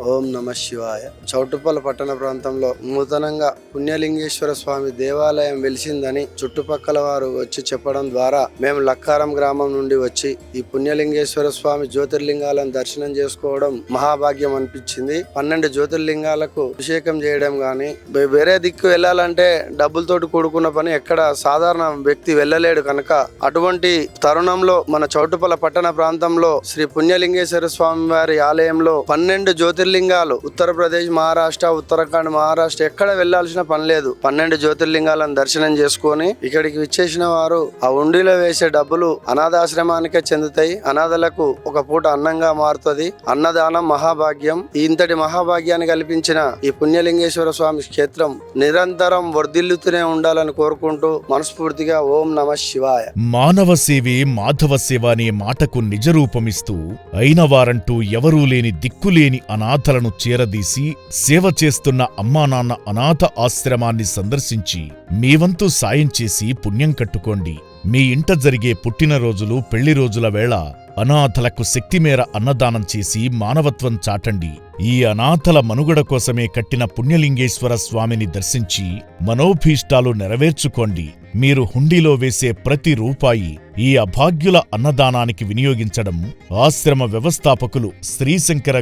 ఓం నమ శివాయ. చౌటుప్పల పట్టణ ప్రాంతంలో నూతనంగా పుణ్యలింగేశ్వర స్వామి దేవాలయం వెలిసిందని చుట్టుపక్కల వారు వచ్చి చెప్పడం ద్వారా మేము లక్కారం గ్రామం నుండి వచ్చి ఈ పుణ్యలింగేశ్వర స్వామి జ్యోతిర్లింగాలను దర్శనం చేసుకోవడం మహాభాగ్యం అనిపించింది. 12 జ్యోతిర్లింగాలకు అభిషేకం చేయడం గాని, వేరే దిక్కు వెళ్ళాలంటే డబ్బులతోటి కూడుకున్న పని, ఎక్కడ సాధారణ వ్యక్తి వెళ్ళలేడు కనుక అటువంటి తరుణంలో మన చౌటుప్పల పట్టణ ప్రాంతంలో శ్రీ పుణ్యలింగేశ్వర స్వామి వారి ఆలయంలో 12 జ్యోతిర్లింగాలు, ఉత్తరప్రదేశ్, మహారాష్ట్ర, ఉత్తరాఖండ్, మహారాష్ట్ర ఎక్కడ వెళ్లాల్సిన పని లేదు. 12 జ్యోతిర్లింగాలను దర్శనం చేసుకొని ఇక్కడికి విచ్చేసిన వారు ఆ ఉండిలో వేసే డబ్బులు అనాథాశ్రమానికే చెందుతాయి. అనాథలకు ఒక పూట అన్నంగా మారుతుంది. అన్నదానం మహాభాగ్యం. ఇంతటి మహాభాగ్యాన్ని కల్పించిన ఈ పుణ్యలింగేశ్వర స్వామి క్షేత్రం నిరంతరం వర్ధిల్లుతూనే ఉండాలని కోరుకుంటూ మనస్ఫూర్తిగా ఓం నమ శివాయ. మానవ సేవే మాధవ సేవ అనే మాటకు నిజరూపమిస్తూ అయినవారంటూ ఎవరూ లేని దిక్కులేని అనాథలను చేరదీసి సేవ చేస్తున్న అమ్మానాన్న అనాథ ఆశ్రమాన్ని సందర్శించి మీ వంతు సాయం చేసి పుణ్యం కట్టుకోండి. మీ ఇంట జరిగే పుట్టినరోజులు, పెళ్లి రోజుల వేళ అనాథలకు శక్తిమేర అన్నదానం చేసి మానవత్వం చాటండి. ఈ అనాథల మనుగడ కోసమే కట్టిన పుణ్యలింగేశ్వర స్వామిని దర్శించి మనోభీష్టాలు నెరవేర్చుకోండి. మీరు హుండీలో వేసే ప్రతి రూపాయి ఈ అభాగ్యుల అన్నదానానికి వినియోగించడం ఆశ్రమ వ్యవస్థాపకులు శ్రీశంకర